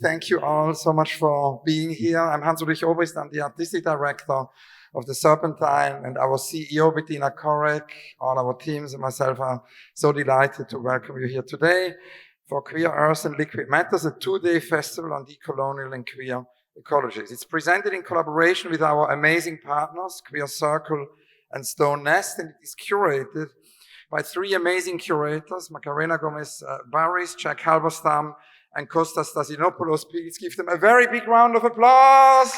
Thank you all so much for being here. I'm Hans-Ulrich Obrist. I'm the artistic director of the Serpentine, and our CEO, Bettina Korek, all our teams and myself are so delighted to welcome you here today for Queer Earth and Liquid Matters, a two-day festival on decolonial and queer ecologies. It's presented in collaboration with our amazing partners, Queer Circle and Stone Nest, and it is curated by three amazing curators, Macarena Gomez-Barris, Jack Halberstam, and Kostas Stasinopoulos. Please give them a very big round of applause.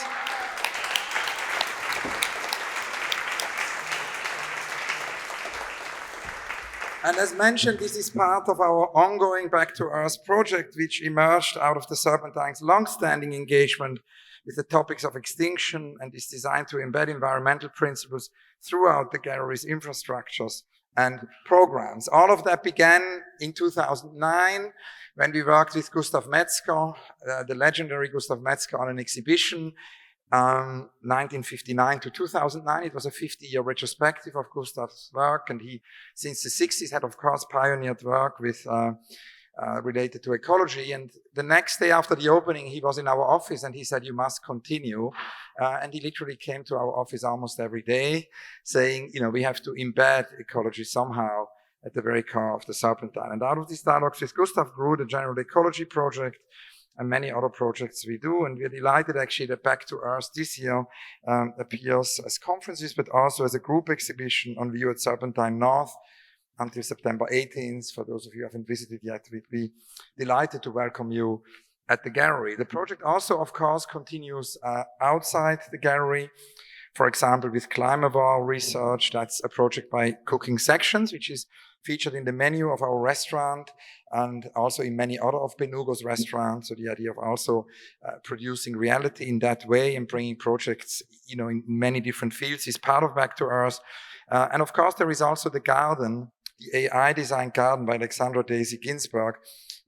And as mentioned, this is part of our ongoing Back to Earth project, which emerged out of the Serpentine's long-standing engagement with the topics of extinction and is designed to embed environmental principles throughout the gallery's infrastructures and programs. All of that began in 2009 when we worked with Gustav Metzger, the legendary Gustav Metzger, on an exhibition, 1959 to 2009. It was a 50-year retrospective of Gustav's work, and he, since the 60s, had, of course, pioneered work with related to ecology. And the next day after the opening, he was in our office and he said, "You must continue." And he literally came to our office almost every day saying, we have to embed ecology somehow at the very core of the Serpentine. And out of these dialogues with Gustav grew the General Ecology Project and many other projects we do. And we're delighted actually that Back to Earth this year appears as conferences, but also as a group exhibition on view at Serpentine North until September 18th. For those of you who haven't visited yet, we'd be delighted to welcome you at the gallery. The project also, of course, continues outside the gallery. For example, with Climavore Research, that's a project by Cooking Sections, which is featured in the menu of our restaurant and also in many other of Benugo's restaurants. So the idea of also producing reality in that way and bringing projects, in many different fields is part of Back to Earth. And of course, there is also the garden, the AI designed garden by Alexandra Daisy Ginsberg,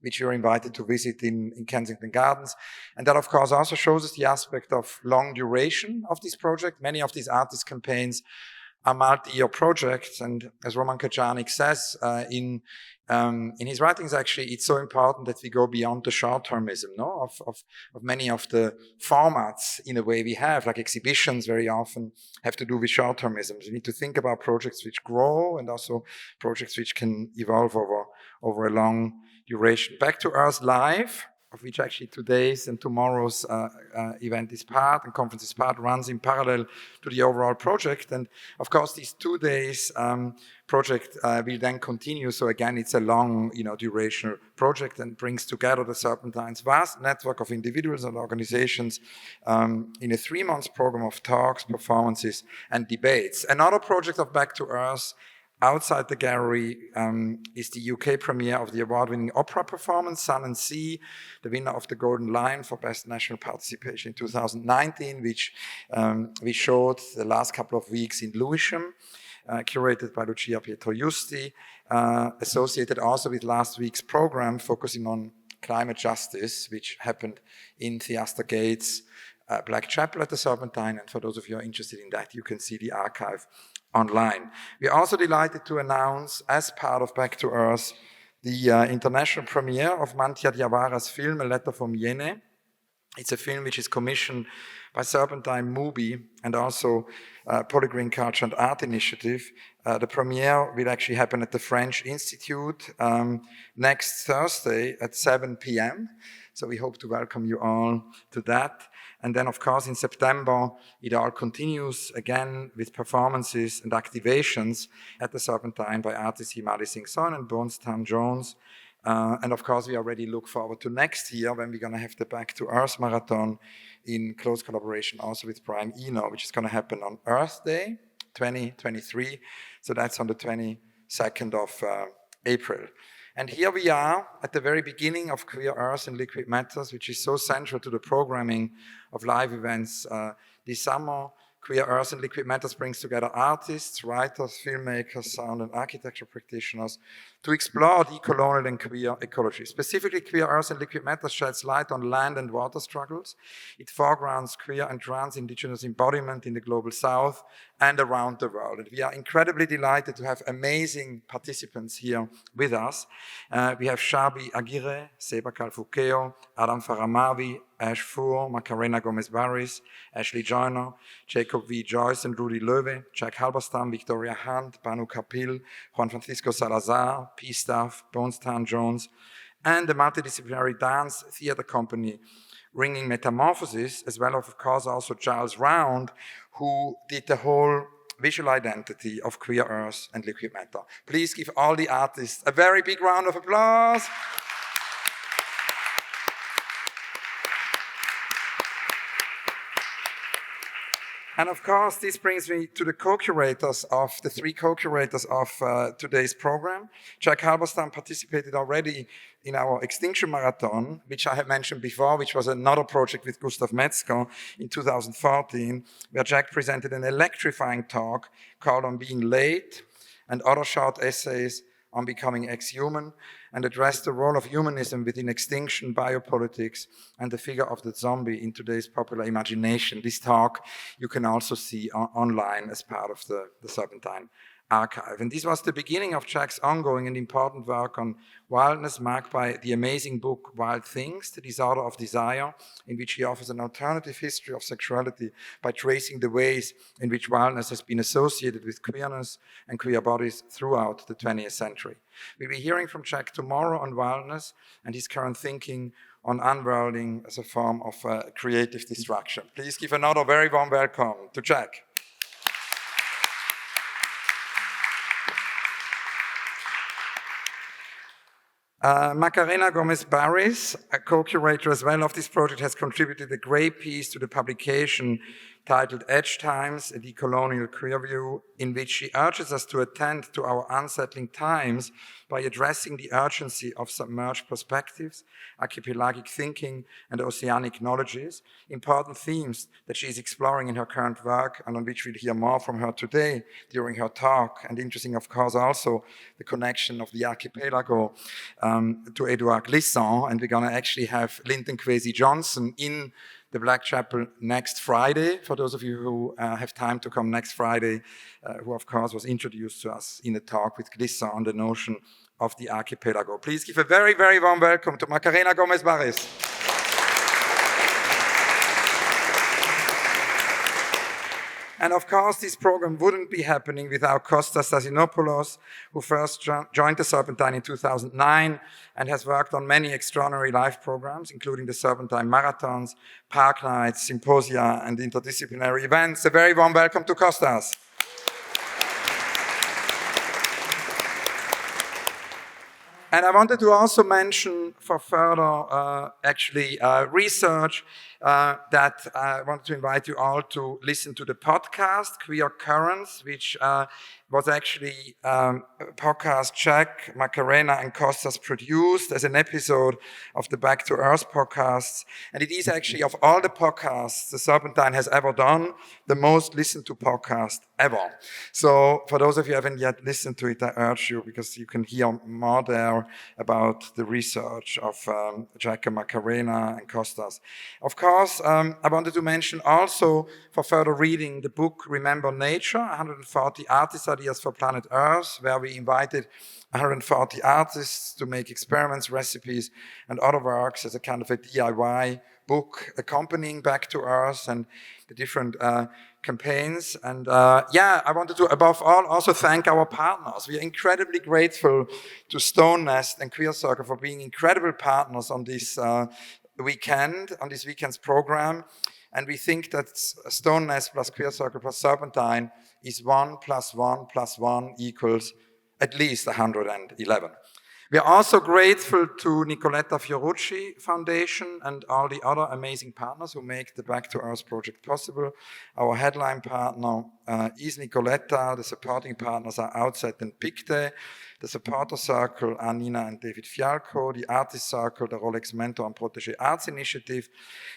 which you're invited to visit in Kensington Gardens. And that, of course, also shows us the aspect of long duration of this project. Many of these artist campaigns are multi-year projects. And as Roman Kajanik says in his writings, actually, it's so important that we go beyond the short-termism of many of the formats in a way we have, like exhibitions very often have to do with short-termism. We need to think about projects which grow and also projects which can evolve over a long duration. Back to Earth Live, of which actually today's and tomorrow's event is part and conference is part, runs in parallel to the overall project. And of course, these 2 days project will then continue. So again, it's a long, durational project and brings together the Serpentine's vast network of individuals and organizations in a 3-month program of talks, performances, and debates. Another project of Back to Earth outside the gallery is the UK premiere of the award-winning opera performance, Sun and Sea, the winner of the Golden Lion for Best National Participation in 2019, which we showed the last couple of weeks in Lewisham, curated by Lucia Pietrojusti, associated also with last week's program focusing on climate justice, which happened in Theaster Gates, Black Chapel at the Serpentine. And for those of you who are interested in that, you can see the archive online. We are also delighted to announce, as part of Back to Earth, the international premiere of Manthia Diawara's film, A Letter from Yene. It's a film which is commissioned by Serpentine Movie and also Polygreen Culture and Art Initiative. The premiere will actually happen at the French Institute next Thursday at 7 p.m. So we hope to welcome you all to that. And then, of course, in September, it all continues again with performances and activations at the Serpentine by artists Himali Singh Son and Bones Tan Jones. And of course, we already look forward to next year when we're going to have the Back to Earth Marathon in close collaboration also with Brian Eno, which is going to happen on Earth Day 2023. So that's on the 22nd of April. And here we are at the very beginning of Queer Earth and Liquid Matters, which is so central to the programming of live events this summer. Queer Earth and Liquid Metals brings together artists, writers, filmmakers, sound and architecture practitioners to explore decolonial and queer ecology. Specifically, Queer Earth and Liquid Metals sheds light on land and water struggles. It foregrounds queer and trans indigenous embodiment in the global south and around the world. And we are incredibly delighted to have amazing participants here with us. We have Shabi Aguirre, Seba Kalfukeo, Adam Faramavi, Ash Four, Macarena Gomez-Barris, Ashley Joyner, Jacob V. Joyce and Rudy Löwe, Jack Halberstam, Victoria Hunt, Banu Kapil, Juan Francisco Salazar, P. Staff, Bonestan Jones, and the multidisciplinary dance theater company Ringing Metamorphosis, as well as, of course, also Charles Round, who did the whole visual identity of Queer Earth and Liquid Metal. Please give all the artists a very big round of applause. And of course, this brings me to the co-curators of, the three co-curators of today's program. Jack Halberstam participated already in our Extinction Marathon, which I have mentioned before, which was another project with Gustav Metzger in 2014, where Jack presented an electrifying talk called On Being Late and other short essays on becoming ex-human, and addressed the role of humanism within extinction, biopolitics, and the figure of the zombie in today's popular imagination. This talk you can also see online as part of the Serpentine archive. And this was the beginning of Jack's ongoing and important work on wildness, marked by the amazing book Wild Things, The Disorder of Desire, in which he offers an alternative history of sexuality by tracing the ways in which wildness has been associated with queerness and queer bodies throughout the 20th century. We'll be hearing from Jack tomorrow on wildness and his current thinking on unworlding as a form of creative destruction. Please give another very warm welcome to Jack. Macarena Gomez-Barris, a co-curator as well of this project, has contributed a great piece to the publication titled Edge Times, a Decolonial Queer View, in which she urges us to attend to our unsettling times by addressing the urgency of submerged perspectives, archipelagic thinking, and oceanic knowledges, important themes that she is exploring in her current work and on which we'll hear more from her today during her talk. And interesting, of course, also the connection of the archipelago to Edouard Glissant, and we're going to actually have Linton Kwesi Johnson in the Black Chapel next Friday, for those of you who have time to come next Friday, who of course was introduced to us in a talk with Glissant on the notion of the archipelago. Please give a very, very warm welcome to Macarena Gomez-Barris. And of course, this program wouldn't be happening without Kostas Stasinopoulos, who first joined the Serpentine in 2009 and has worked on many extraordinary live programs, including the Serpentine Marathons, Park Nights, Symposia, and interdisciplinary events. A very warm welcome to Kostas. And I wanted to also mention for further research that I wanted to invite you all to listen to the podcast, Queer Currents, which was actually a podcast Jack, Macarena, and Kostas produced as an episode of the Back to Earth podcasts. And it is actually, of all the podcasts the Serpentine has ever done, the most listened to podcast ever. So for those of you who haven't yet listened to it, I urge you, because you can hear more there about the research of Jack and Macarena and Kostas. Of course, I wanted to mention also, for further reading, the book Remember Nature, 140 Artist Ideas for Planet Earth, where we invited 140 artists to make experiments, recipes, and other works as a kind of a DIY book accompanying Back to Earth and the different campaigns. And I wanted to, above all, also thank our partners. We are incredibly grateful to Stone Nest and Queer Circle for being incredible partners on this weekend's program. And we think that Stone Nest plus Queer Circle plus Serpentine is 1 + 1 + 1 equals at least 111. We are also grateful to Nicoletta Fiorucci Foundation and all the other amazing partners who make the Back to Earth project possible. Our headline partner is Nicoletta. The supporting partners are Outset and Pictet. The supporter circle are Nina and David Fialco. The artist circle, the Rolex Mentor and Protégé Arts Initiative.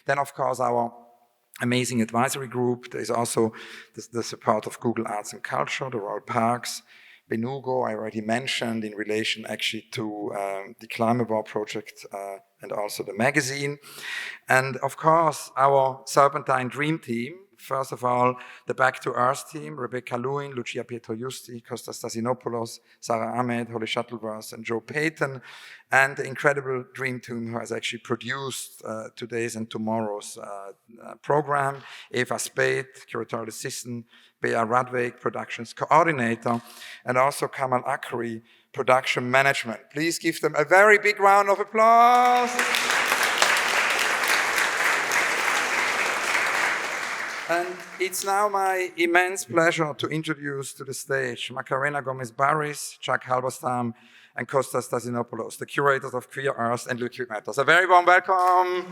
Then, of course, our amazing advisory group. There is also the support of Google Arts and Culture, the Royal Parks, Benugo, I already mentioned in relation actually to the Climate War project and also the magazine. And of course, our Serpentine Dream Team. First of all, the Back to Earth team, Rebecca Lewin, Lucia Pietrojusti, Kostas Stasinopoulos, Sarah Ahmed, Holly Shuttleworth, and Joe Payton, and the incredible Dream Team who has actually produced today's and tomorrow's program, Eva Spade, curatorial assistant, Bea Radweg, productions coordinator, and also Kamal Akri, production management. Please give them a very big round of applause. And it's now my immense pleasure to introduce to the stage Macarena Gomez-Barris, Chuck Halberstam, and Kostas Stasinopoulos, the curators of Queer Earth and Liquid Metals. A very warm welcome.